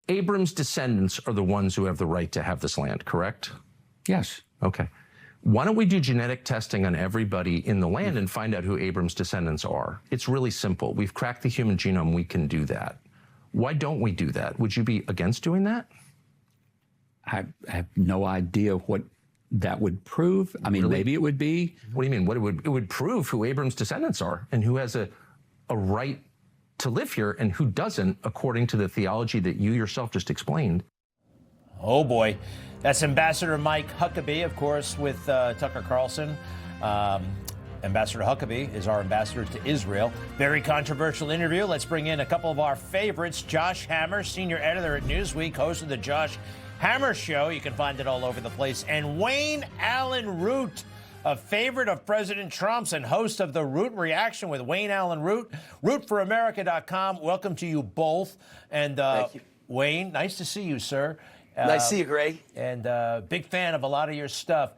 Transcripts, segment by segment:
Abram's descendants are the ones who have the right to have this land, correct? Yes. Okay. Why don't we do genetic testing on everybody in the land and find out who Abram's descendants are? It's really simple. We've cracked the human genome. We can do that. Why don't we do that? Would you be against doing that? I have no idea what that would prove. I mean, maybe it would be. What do you mean? It would prove who Abram's descendants are and who has a right to live here and who doesn't, according to the theology that you yourself just explained. Oh, boy. That's Ambassador Mike Huckabee, of course, with Tucker Carlson. Ambassador Huckabee is our ambassador to Israel. Very controversial interview. Let's bring in a couple of our favorites. Josh Hammer, senior editor at Newsweek, host of the Josh Hammer Show. You can find it all over the place. And Wayne Allyn Root, a favorite of President Trump's and host of the Root Reaction with Wayne Allyn Root, rootforamerica.com. Welcome to you both. And Thank you. Wayne, nice to see you, sir. Nice to see you, Greg. And big fan of a lot of your stuff.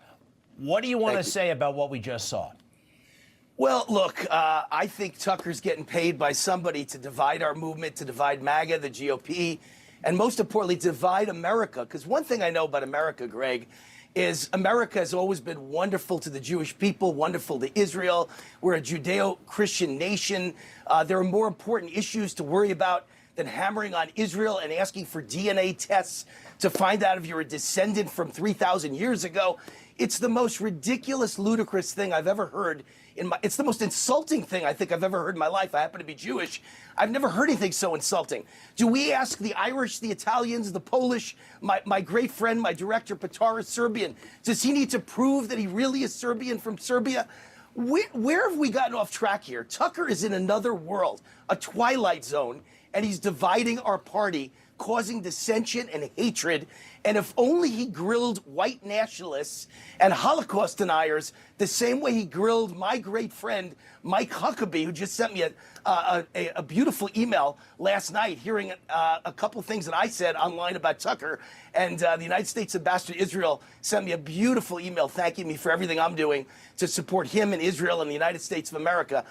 What do you want to say about what we just saw? Well, look, I think Tucker's getting paid by somebody to divide our movement, to divide MAGA, the GOP, and most importantly, divide America. Because one thing I know about America, Greg, is America has always been wonderful to the Jewish people, wonderful to Israel. We're a Judeo-Christian nation. There are more important issues to worry about than hammering on Israel and asking for DNA tests to find out if you're a descendant from 3,000 years ago. It's the most ridiculous, ludicrous thing I've ever heard. It's the most insulting thing I think I've ever heard in my life. I happen to be Jewish. I've never heard anything so insulting. Do we ask the Irish, the Italians, the Polish, my great friend, my director, Petar, is Serbian? Does he need to prove that he really is Serbian from Serbia? Where have we gotten off track here? Tucker is in another world, a twilight zone, and he's dividing our party, causing dissension and hatred. And if only he grilled white nationalists and Holocaust deniers the same way he grilled my great friend, Mike Huckabee, who just sent me a beautiful email last night, hearing a couple things that I said online about Tucker. And the United States Ambassador to Israel sent me a beautiful email thanking me for everything I'm doing to support him and Israel and the United States of America.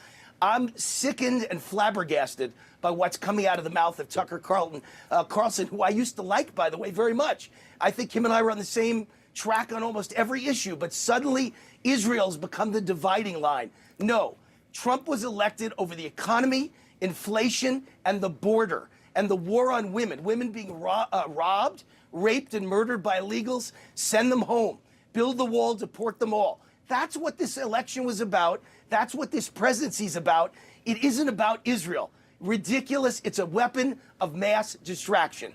I'm sickened and flabbergasted by what's coming out of the mouth of Tucker Carlson, who I used to like, by the way, very much. I think him and I were on the same track on almost every issue, but suddenly Israel's become the dividing line. No, Trump was elected over the economy, inflation, and the border, and the war on women. Women being robbed, raped, and murdered by illegals. Send them home. Build the wall, deport them all. That's what this election was about. That's what this presidency is about. It isn't about Israel. Ridiculous. It's a weapon of mass distraction.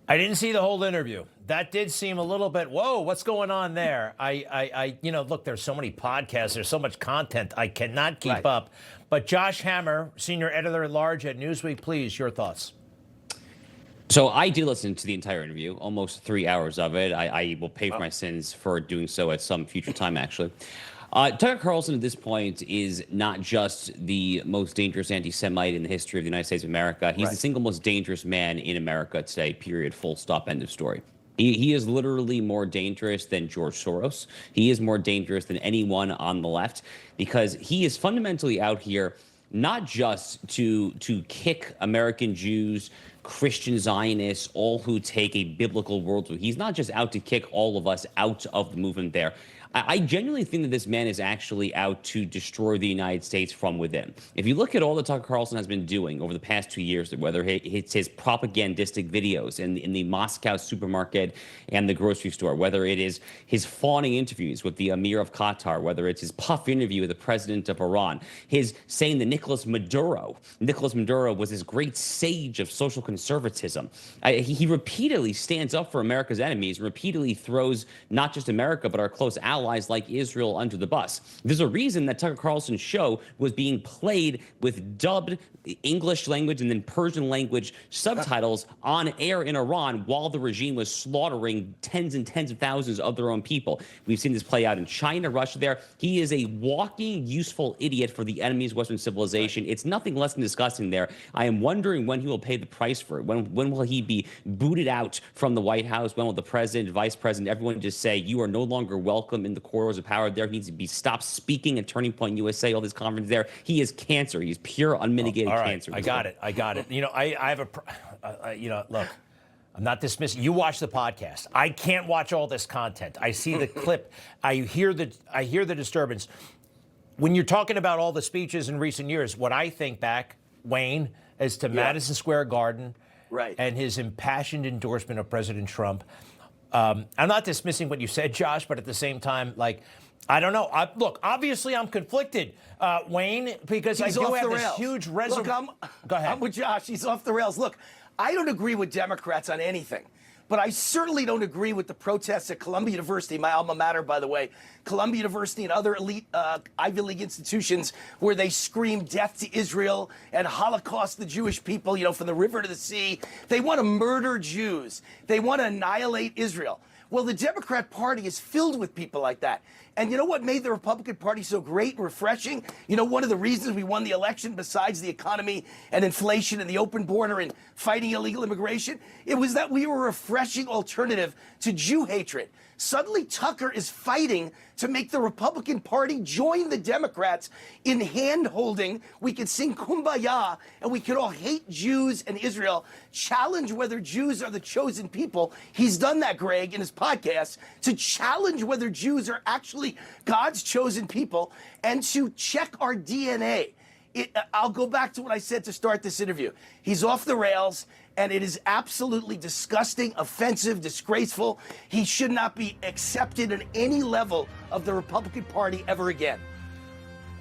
I didn't see the whole interview. That did seem a little bit, whoa, what's going on there? Look, there's so many podcasts, there's so much content, I cannot keep up. But Josh Hammer, senior editor at large at Newsweek, please, your thoughts. So I did listen to the entire interview, almost 3 hours of it. I will pay for my sins for doing so at some future time, actually. Tucker Carlson at this point is not just the most dangerous anti-Semite in the history of the United States of America. He's the single most dangerous man in America today, period, full stop, end of story. He is literally more dangerous than George Soros. He is more dangerous than anyone on the left because he is fundamentally out here not just to kick American Jews, Christian Zionists, all who take a biblical worldview. He's not just out to kick all of us out of the movement there. I genuinely think that this man is actually out to destroy the United States from within. If you look at all that Tucker Carlson has been doing over the past 2 years, whether it's his propagandistic videos in the Moscow supermarket and the grocery store, whether it is his fawning interviews with the Emir of Qatar, whether it's his puff interview with the president of Iran, his saying that Nicolas Maduro was this great sage of social conservatism. He repeatedly stands up for America's enemies, repeatedly throws not just America, but our close allies like Israel under the bus. There's a reason that Tucker Carlson's show was being played with dubbed English language and then Persian language subtitles on air in Iran while the regime was slaughtering tens and tens of thousands of their own people. We've seen this play out in China, Russia there. He is a walking, useful idiot for the enemy's Western civilization. It's nothing less than disgusting there. I am wondering when he will pay the price for it. When will he be booted out from the White House? When will the president, vice president, everyone just say, you are no longer welcome in the corridors of power there? He needs to be stopped speaking at Turning Point USA, all this conference there. He is cancer. He's pure, unmitigated cancer. I got it. You know, I have look, I'm not dismissing. You watch the podcast. I can't watch all this content. I see the clip. I hear the disturbance. When you're talking about all the speeches in recent years, what I think back, Wayne, is to Madison Square Garden, right, and his impassioned endorsement of President Trump. I'm not dismissing what you said, Josh, but at the same time, like, I don't know. Look, obviously I'm conflicted, Wayne, because I do have this huge reservation. Go ahead. I'm with Josh. He's off the rails. Look, I don't agree with Democrats on anything, but I certainly don't agree with the protests at Columbia University, my alma mater, by the way, Columbia University and other elite Ivy League institutions where they scream death to Israel and Holocaust the Jewish people, you know, from the river to the sea. They want to murder Jews. They want to annihilate Israel. Well, the Democrat Party is filled with people like that. And you know what made the Republican Party so great and refreshing? You know, one of the reasons we won the election, besides the economy and inflation and the open border and fighting illegal immigration, it was that we were a refreshing alternative to Jew hatred. Suddenly, Tucker is fighting to make the Republican Party join the Democrats in hand-holding. We could sing Kumbaya, and we could all hate Jews and Israel, challenge whether Jews are the chosen people. He's done that, Greg, in his podcast, to challenge whether Jews are actually God's chosen people and to check our DNA. I'll go back to what I said to start this interview. He's off the rails, and it is absolutely disgusting, offensive, disgraceful. He should not be accepted at any level of the Republican Party ever again.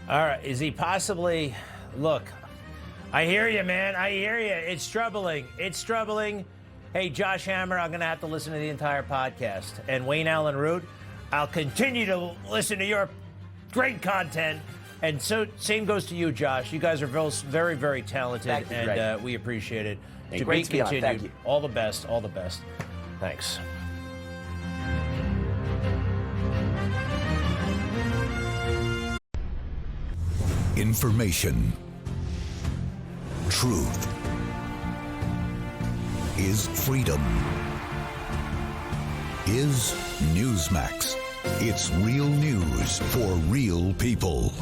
All right. Is he possibly... Look, I hear you, man. I hear you. It's troubling. It's troubling. Hey, Josh Hammer, I'm going to have to listen to the entire podcast. And Wayne Allyn Root, I'll continue to listen to your great content. And so, same goes to you, Josh. You guys are very, very talented, Thank you, and we appreciate it. To great be to be on. continued. Thank you. All the best. All the best. Thanks. Information. Truth. Is freedom. Is Newsmax. It's real news for real people.